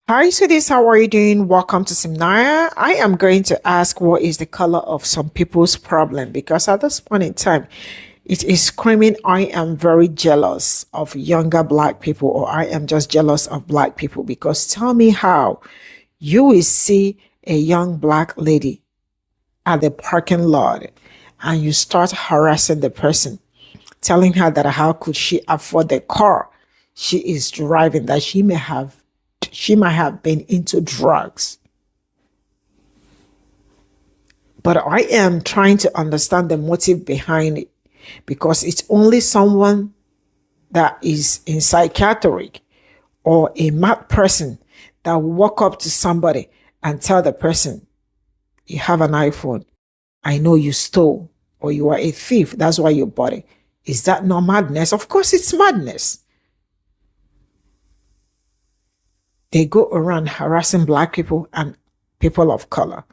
Hi, sweeties. How are you doing? Welcome to Simnaya. I am going to ask what is the color of some people's problem because at this point in time, it is screaming, I am very jealous of younger black people, or I am just jealous of black people. Because tell me how you will see a young black lady at the parking lot and you start harassing the person, telling her that how could she afford the car she is driving, that she might have been into drugs. But I am trying to understand the motive behind it because it's only someone that is in psychiatric or a mad person that will walk up to somebody and tell the person, you have an iPhone. I know you stole or you are a thief. That's why you bought it. Is that not madness? Of course it's madness. They go around harassing black people and people of color.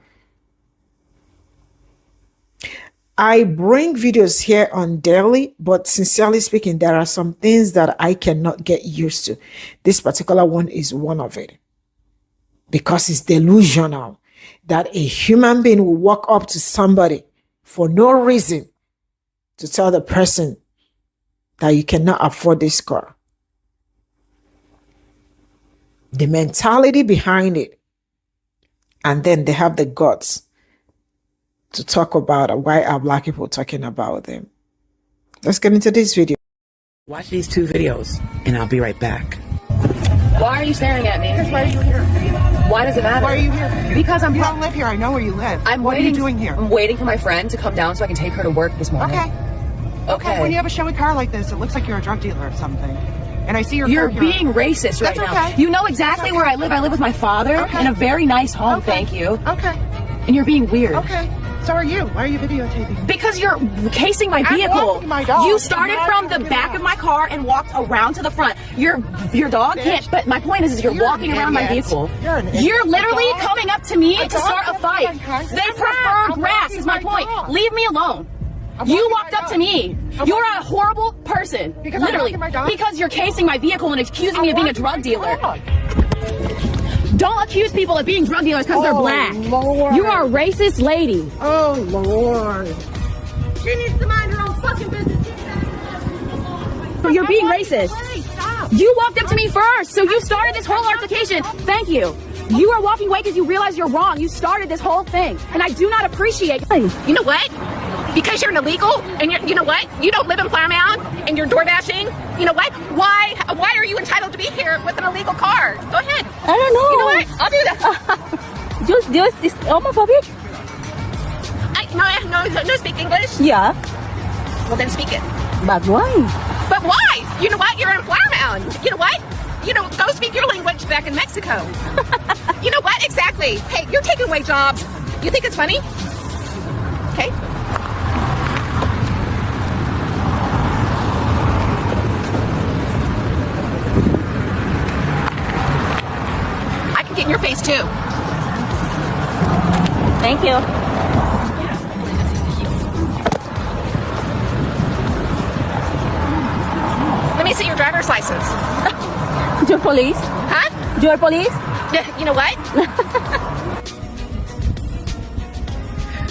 I bring videos here on daily, but sincerely speaking, there are some things that I cannot get used to. This particular one is one of it. Because it's delusional that a human being will walk up to somebody for no reason to tell the person that you cannot afford this car. The mentality behind it, and then they have the guts to talk about why are black people talking about them. Let's get into this video. Watch these two videos and I'll be right back. Why are you staring at me? Because why are you here? Why does it matter? Why are you here? Because You don't live here. I know where you live. What are you doing here? I'm waiting for my friend to come down so I can take her to work this morning. Okay. When you have a showy car like this, it looks like you're a drug dealer or something. And I see your You're car here. being racist right That's now. okay. You know exactly where I live. I live with my father in a very nice home, thank you. Okay. And you're being weird. Okay. So are you. Why are you videotaping? Because you're casing my I'm vehicle. walking my dog. You started I'm from walking the my back dog. of my car and walked around to the front. Your dog can't, but my point is you're walking an around my idiot. vehicle. You're an idiot. You're literally A dog- coming up to me a to dog start a can't fight. be unconscious. They I'm prefer not. grass I'm is my walking point. my dog. Leave me alone. I'm You walking walked my up to dog. me. I'm You're walking- a horrible person. Because I'm literally. walking my dog? Because you're casing my vehicle and accusing me of being a drug dealer. Don't accuse people of being drug dealers because they're black. Lord. You are a racist lady. Oh, Lord. She needs to mind her own fucking business. You're being racist. Stop. You walked up to me first, so you started this whole altercation. Thank you. You are walking away because you realize you're wrong. You started this whole thing, and I do not appreciate it. You know what? Because you're an illegal, and you know what? You don't live in Plymouth, and you're door dashing. You know what? Why are you entitled to be here with an illegal car? Go ahead. I don't know. You know what? I'll do that. Just is homophobic? No, speak English. Yeah. Well, then speak it. But why? But why? You know what? You're in Plymouth. You know what? Go speak your language back in Mexico. You know what? Exactly. Hey, you're taking away jobs. You think it's funny? Okay. I can get in your face too. Thank you. Let me see your driver's license. Your police? Huh? Your police? You know what?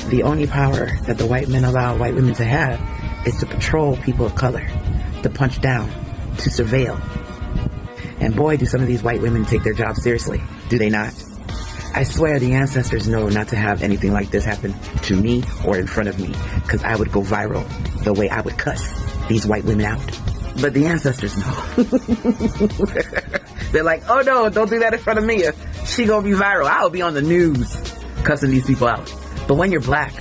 The only power that the white men allow white women to have is to patrol people of color, to punch down, to surveil. And boy, do some of these white women take their job seriously, do they not? I swear the ancestors know not to have anything like this happen to me or in front of me, because I would go viral the way I would cuss these white women out. But the ancestors know. They're like, oh no, don't do that in front of me. She gonna be viral. I'll be on the news cussing these people out. But when you're black,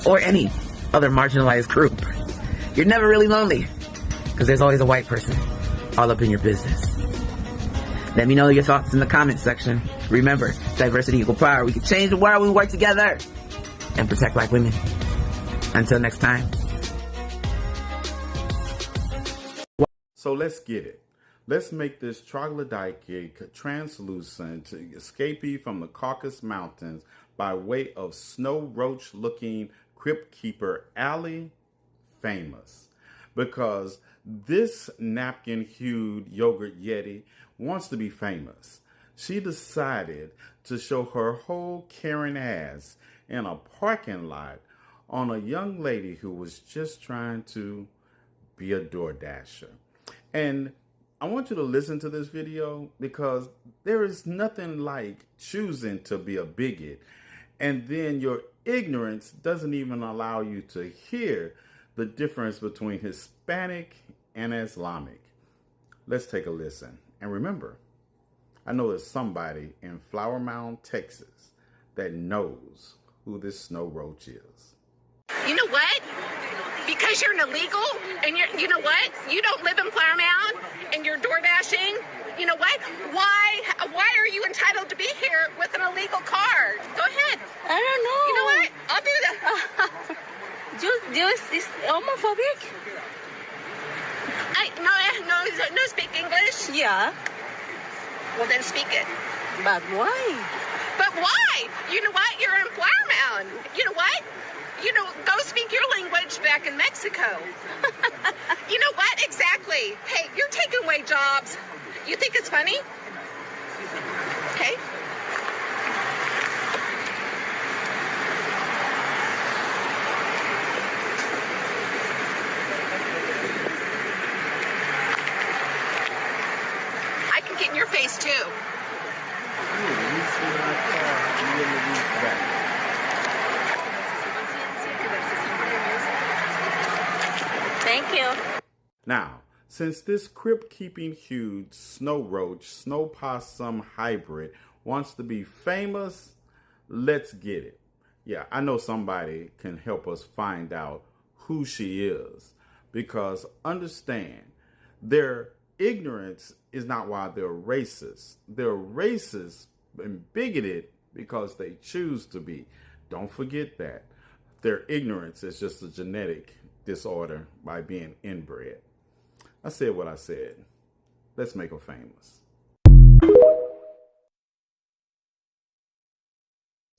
or any other marginalized group, you're never really lonely, because there's always a white person all up in your business. Let me know your thoughts in the comments section. Remember, diversity equal power. We can change the world when we work together and protect black women. Until next time. So let's get it. Let's make this troglodyte translucent escapee from the Caucasus Mountains by way of snow roach looking crypt keeper Alley famous. Because this napkin hued yogurt yeti wants to be famous. she decided to show her whole Karen ass in a parking lot on a young lady who was just trying to be a door dasher. And I want you to listen to this video because there is nothing like choosing to be a bigot, and then your ignorance doesn't even allow you to hear the difference between Hispanic and Islamic. Let's take a listen. And remember, I know there's somebody in Flower Mound, Texas that knows who this snow roach is. You know what? Because you're an illegal and you know what? You don't live in Flower Mound and you're door dashing. You know what? Why are you entitled to be here with an illegal card? Go ahead. I don't know. You know what? I'll do that. Is homophobic? No, speak English. Yeah. Well, then speak it. But why? But why? You know what? You're in Flower Mound. You know what? Go speak your language back in Mexico. You know what? Exactly. Hey, you're taking away jobs. You think it's funny? Okay. I can get in your face too. Thank you. Now, since this crypt-keeping huge snow roach, snow possum hybrid wants to be famous, let's get it. Yeah, I know somebody can help us find out who she is, because understand, their ignorance is not why they're racist. They're racist and bigoted because they choose to be. Don't forget that. Their ignorance is just a genetic disorder by being inbred. I said what I said. Let's make her famous.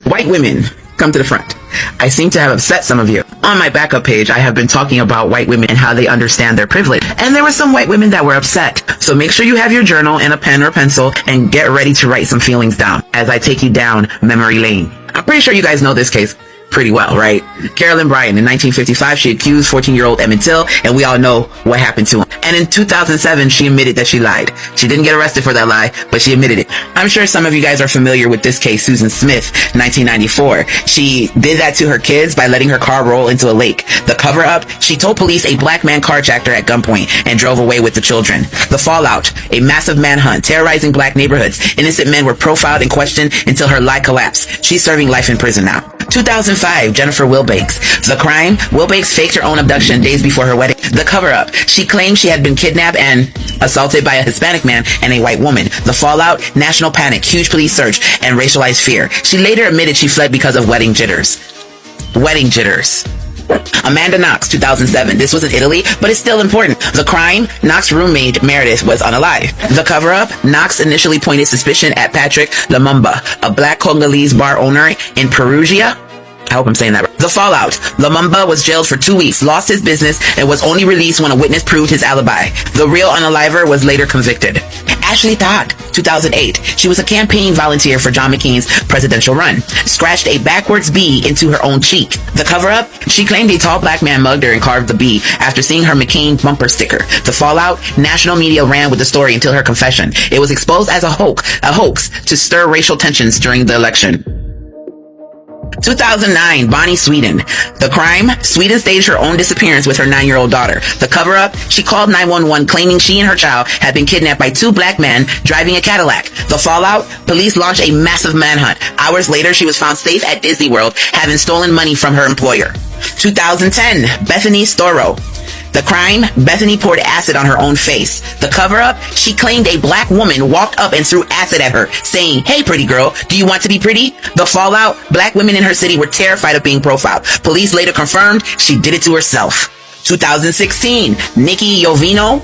White women, come to the front. I seem to have upset some of you. On my backup page, I have been talking about white women and how they understand their privilege. And there were some white women that were upset. So make sure you have your journal and a pen or pencil and get ready to write some feelings down as I take you down memory lane. I'm pretty sure you guys know this case pretty well, right? Carolyn Bryan, in 1955, she accused 14-year-old Emmett Till, and we all know what happened to him. And in 2007, she admitted that she lied. She didn't get arrested for that lie, but she admitted it. I'm sure some of you guys are familiar with this case, Susan Smith, 1994. She did that to her kids by letting her car roll into a lake. The cover-up, she told police a black man carjacked her at gunpoint and drove away with the children. The fallout, a massive manhunt, terrorizing black neighborhoods. Innocent men were profiled and questioned until her lie collapsed. She's serving life in prison now. 2005, Jennifer Wilbanks. The crime, Wilbanks faked her own abduction days before her wedding. The cover-up, she claimed she had been kidnapped and assaulted by a Hispanic man and a white woman. The fallout, national panic, huge police search, and racialized fear. She later admitted she fled because of wedding jitters. Wedding jitters. Amanda Knox, 2007. This was in Italy, but it's still important. The crime, Knox's roommate Meredith was unalive. The cover-up, Knox initially pointed suspicion at Patrick Lumumba, a black Congolese bar owner in Perugia. I hope I'm saying that right. The fallout, Lumumba was jailed for 2 weeks, lost his business, and was only released when a witness proved his alibi. The real unaliver was later convicted. Ashley Todd, 2008. She was a campaign volunteer for John McCain's presidential run. Scratched a backwards B into her own cheek. The cover-up, she claimed a tall black man mugged her and carved the B after seeing her McCain bumper sticker. The fallout, national media ran with the story until her confession. It was exposed as a hoax to stir racial tensions during the election. 2009, Bonnie Sweden. The crime, Sweden staged her own disappearance with her 9-year-old daughter. The cover-up, she called 911 claiming she and her child had been kidnapped by 2 black men driving a Cadillac. The fallout, police launched a massive manhunt. Hours later, she was found safe at Disney World, having stolen money from her employer. 2010, Bethany Storrow. The crime, Bethany poured acid on her own face. The cover-up, she claimed a black woman walked up and threw acid at her, saying, "Hey, pretty girl, do you want to be pretty?" The fallout, black women in her city were terrified of being profiled. Police later confirmed she did it to herself. 2016, Nikki Jovino,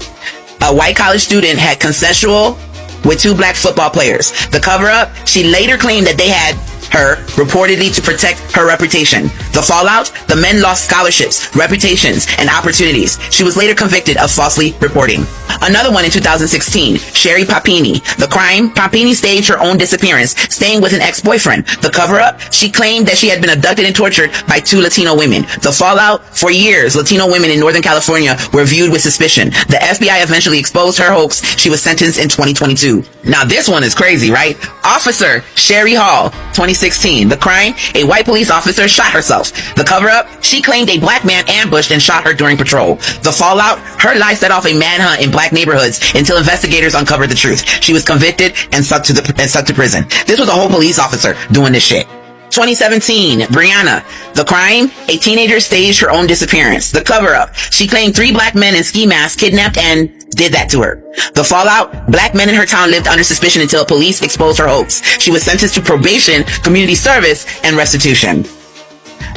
a white college student, had consensual with 2 black football players. The cover-up, she later claimed that they had her reportedly to protect her reputation. The fallout? The men lost scholarships, reputations, and opportunities. She was later convicted of falsely reporting. Another one in 2016, Sherry Papini. The crime? Papini staged her own disappearance, staying with an ex-boyfriend. The cover-up? She claimed that she had been abducted and tortured by 2 Latino women. The fallout? For years, Latino women in Northern California were viewed with suspicion. The FBI eventually exposed her hoax. She was sentenced in 2022. Now this one is crazy, right? Officer Sherry Hall, 2016. The crime? A white police officer shot herself. The cover-up? She claimed a black man ambushed and shot her during patrol. The fallout? Her life set off a manhunt in black neighborhoods until investigators uncovered the truth. She was convicted and sent to prison. This was a whole police officer doing this shit. 2017, Brianna. The crime? A teenager staged her own disappearance. The cover-up? She claimed 3 black men in ski masks kidnapped and did that to her. The fallout? Black men in her town lived under suspicion until police exposed her hoax. She was sentenced to probation, community service, and restitution.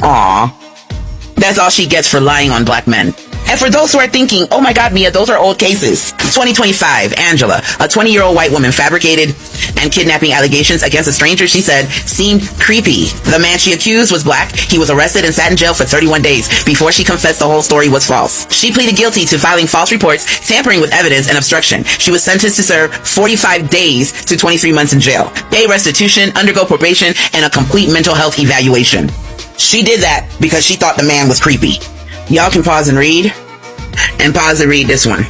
Aww. That's all she gets for lying on black men. And for those who are thinking, oh my god, Mia, those are old cases. 2025, Angela, a 20-year-old white woman fabricated and kidnapping allegations against a stranger she said seemed creepy. The man she accused was black. He was arrested and sat in jail for 31 days before she confessed the whole story was false. She pleaded guilty to filing false reports, tampering with evidence, and obstruction. She was sentenced to serve 45 days to 23 months in jail, pay restitution, undergo probation, and a complete mental health evaluation. She did that because she thought the man was creepy. Y'all can pause and read this one.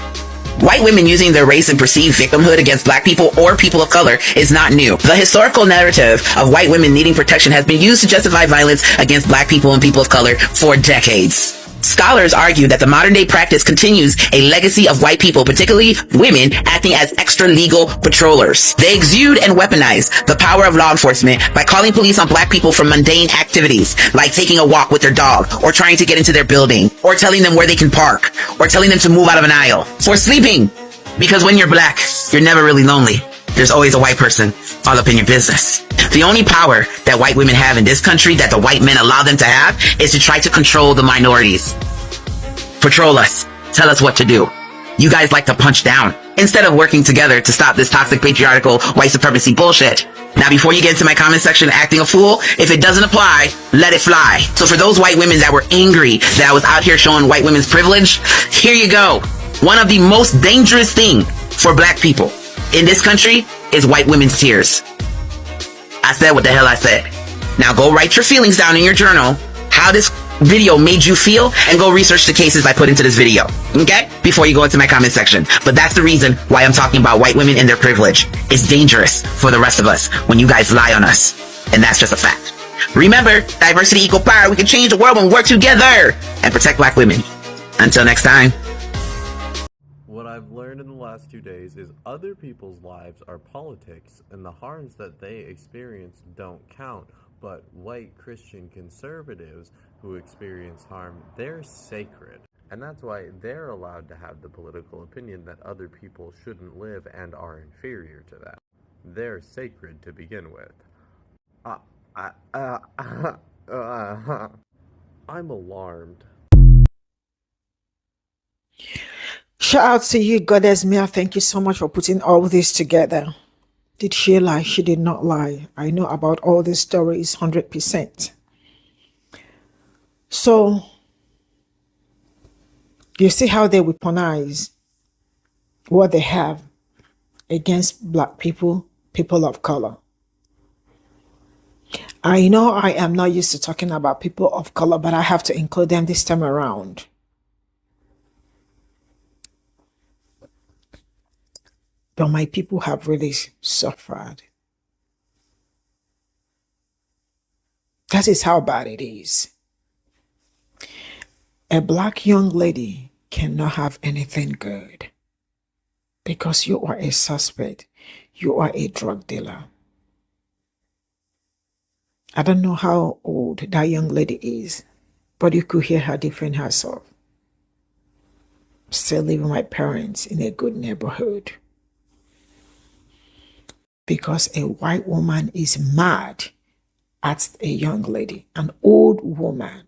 White women using their race and perceived victimhood against black people or people of color is not new. The historical narrative of white women needing protection has been used to justify violence against black people and people of color for decades. Scholars argue that the modern-day practice continues a legacy of white people, particularly women, acting as extra-legal patrollers. They exude and weaponize the power of law enforcement by calling police on black people for mundane activities, like taking a walk with their dog, or trying to get into their building, or telling them where they can park, or telling them to move out of an aisle, for sleeping. Because when you're black, you're never really lonely. There's always a white person all up in your business. The only power that white women have in this country that the white men allow them to have is to try to control the minorities. Patrol us. Tell us what to do. You guys like to punch down instead of working together to stop this toxic patriarchal white supremacy bullshit. Now, before you get into my comment section acting a fool, if it doesn't apply, let it fly. So for those white women that were angry that I was out here showing white women's privilege, here you go. One of the most dangerous things for black people in this country is white women's tears. I said what the hell I said. Now go write your feelings down in your journal, how this video made you feel, and go research the cases I put into this video, okay? Before you go into my comment section. But that's the reason why I'm talking about white women and their privilege. It's dangerous for the rest of us when you guys lie on us. And that's just a fact. Remember, diversity equal power. We can change the world when we work together and protect black women. Until next time. What I've learned in the last 2 days is other people's lives are politics, and the harms that they experience don't count. But white Christian conservatives who experience harm, they're sacred. And that's why they're allowed to have the political opinion that other people shouldn't live and are inferior to them. They're sacred to begin with. I'm alarmed. Shout out to you, Goddess Mia. Thank you so much for putting all this together. Did she lie? She did not lie. I know about all these stories 100%. So, you see how they weaponize what they have against black people, people of color. I know I am not used to talking about people of color, but I have to include them this time around. But my people have really suffered. That is how bad it is. A black young lady cannot have anything good because you are a suspect. You are a drug dealer. I don't know how old that young lady is, but you could hear her defend herself. Still living with my parents in a good neighborhood. Because a white woman is mad at a young lady, an old woman.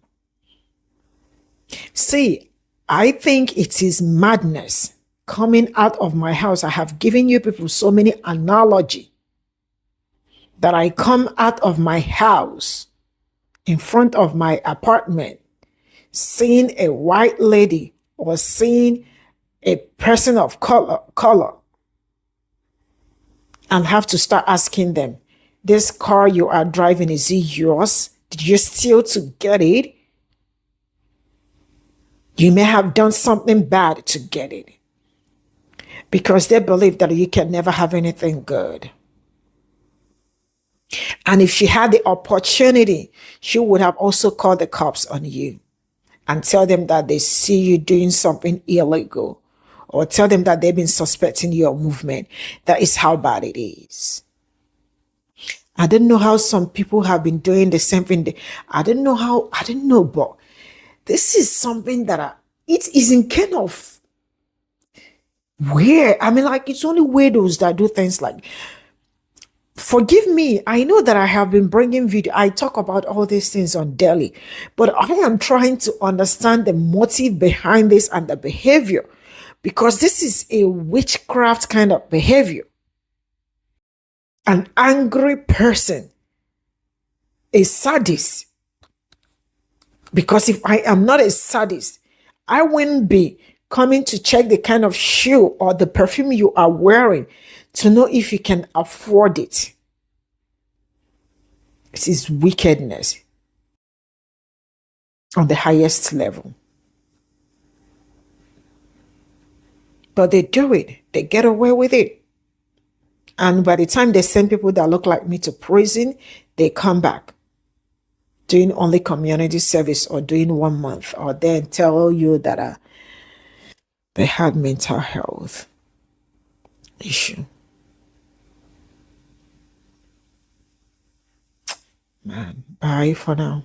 See, I think it is madness coming out of my house. I have given you people so many analogy that I come out of my house in front of my apartment, seeing a white lady or seeing a person of color, and have to start asking them, this car you are driving, is it yours? Did you steal to get it? You may have done something bad to get it, because they believe that you can never have anything good. And if she had the opportunity, she would have also called the cops on you and tell them that they see you doing something illegal, or tell them that they've been suspecting your movement. That is how bad it is. I don't know how some people have been doing the same thing. I don't know, but this is something that it isn't kind of weird. I mean, like, it's only weirdos that do things like, forgive me, I know that I have been bringing video. I talk about all these things on daily, but I am trying to understand the motive behind this and the behavior, because this is a witchcraft kind of behavior. An angry person, a sadist. Because if I am not a sadist, I wouldn't be coming to check the kind of shoe or the perfume you are wearing to know if you can afford it. It is wickedness on the highest level. But they do it. They get away with it. And by the time they send people that look like me to prison, they come back doing only community service or doing 1 month, or then tell you that they had mental health issue. Man, bye for now.